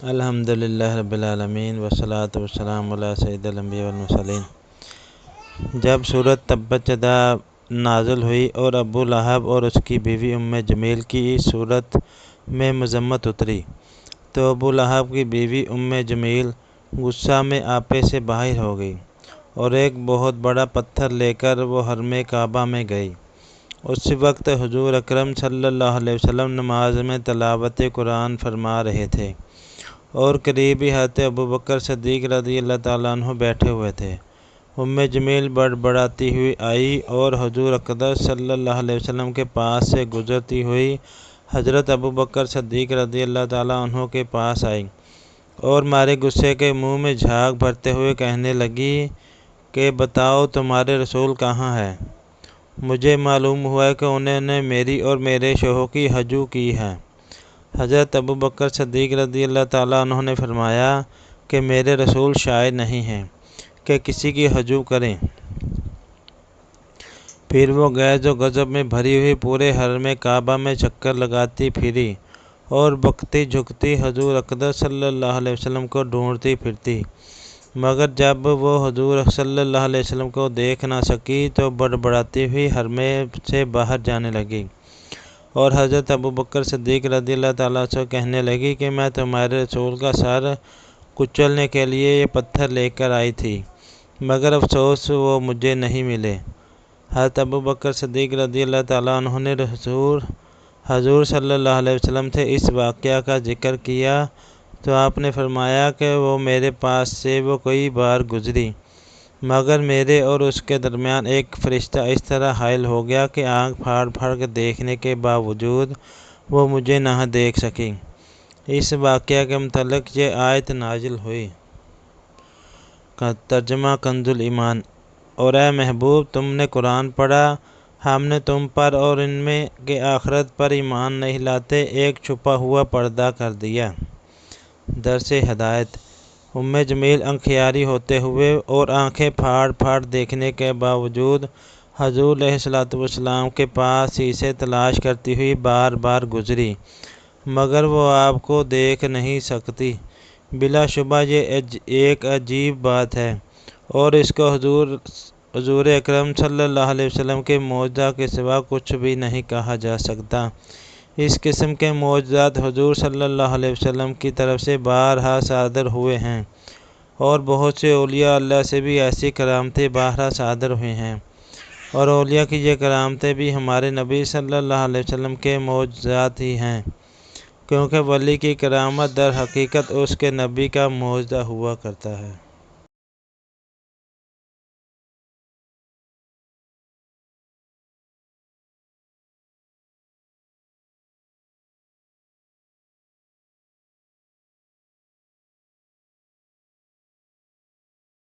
الحمدللہ رب العالمین والصلاۃ والسلام علی سید الانبیاء والمرسلین۔ جب سورۃ تبت یدا نازل ہوئی اور ابو لہب اور اس کی بیوی ام جمیل کی اس صورت میں مذمت اتری تو ابو لہب کی بیوی ام جمیل غصہ میں آپے سے باہر ہو گئی اور ایک بہت بڑا پتھر لے کر وہ حرم کعبہ میں گئی۔ اس وقت حضور اکرم صلی اللہ علیہ وسلم نماز میں تلاوت قرآن فرما رہے تھے اور قریب ہی حضرت ابوبکر صدیق رضی اللہ تعالیٰ عنہ بیٹھے ہوئے تھے۔ ام جمیل بڑبڑاتی ہوئی آئی اور حضور اقدس صلی اللہ علیہ وسلم کے پاس سے گزرتی ہوئی حضرت ابوبکر صدیق رضی اللہ تعالیٰ عنہ کے پاس آئی اور مارے غصے کے منہ میں جھاگ بھرتے ہوئے کہنے لگی کہ بتاؤ تمہارے رسول کہاں ہے؟ مجھے معلوم ہوا کہ انہوں نے میری اور میرے شوہر کی ہجو کی ہے۔ حضرت ابوبکر صدیق رضی اللہ تعالیٰ عنہ نے فرمایا کہ میرے رسول شاید نہیں ہیں کہ کسی کی ہجو کریں۔ پھر وہ غیظ و غضب میں بھری ہوئی پورے حرم کعبہ میں چکر لگاتی پھری اور بکتی جھکتی حضور اقدس صلی اللہ علیہ وسلم کو ڈھونڈتی پھرتی، مگر جب وہ حضور صلی اللہ علیہ وسلم کو دیکھ نہ سکی تو بڑبڑاتی ہوئی حرم سے باہر جانے لگی اور حضرت ابوبکر صدیق رضی اللہ تعالیٰ سے کہنے لگی کہ میں تمہارے رسول کا سر کچلنے کے لیے یہ پتھر لے کر آئی تھی، مگر افسوس وہ مجھے نہیں ملے۔ حضرت ابوبکر صدیق رضی اللہ تعالیٰ عنہ نے حضور صلی اللہ علیہ وسلم سے اس واقعہ کا ذکر کیا تو آپ نے فرمایا کہ وہ میرے پاس سے وہ کئی بار گزری، مگر میرے اور اس کے درمیان ایک فرشتہ اس طرح حائل ہو گیا کہ آنکھ پھاڑ پھاڑ کے دیکھنے کے باوجود وہ مجھے نہ دیکھ سکی۔ اس واقعہ کے متعلق یہ آیت نازل ہوئی۔ ترجمہ کنز ایمان۔ اور اے محبوب تم نے قرآن پڑھا، ہم نے تم پر اور ان میں کہ آخرت پر ایمان نہیں لاتے ایک چھپا ہوا پردہ کر دیا۔ درس ہدایت۔ ام جمیل انکھیاری ہوتے ہوئے اور آنکھیں پھاڑ پھاڑ دیکھنے کے باوجود حضور علیہ الصلوۃ والسلام کے پاس ہی سے تلاش کرتی ہوئی بار بار گزری، مگر وہ آپ کو دیکھ نہیں سکتی۔ بلا شبہ یہ ایک عجیب بات ہے اور اس کو حضور اکرم صلی اللہ علیہ وسلم کے معجزہ کے سوا کچھ بھی نہیں کہا جا سکتا۔ اس قسم کے معجزات حضور صلی اللہ علیہ وسلم کی طرف سے بارہا صادر ہوئے ہیں اور بہت سے اولیاء اللہ سے بھی ایسی کرامتیں بارہا صادر ہوئی ہیں، اور اولیاء کی یہ کرامتیں بھی ہمارے نبی صلی اللہ علیہ وسلم کے معجزات ہی ہیں، کیونکہ ولی کی کرامت در حقیقت اس کے نبی کا معجزہ ہوا کرتا ہے۔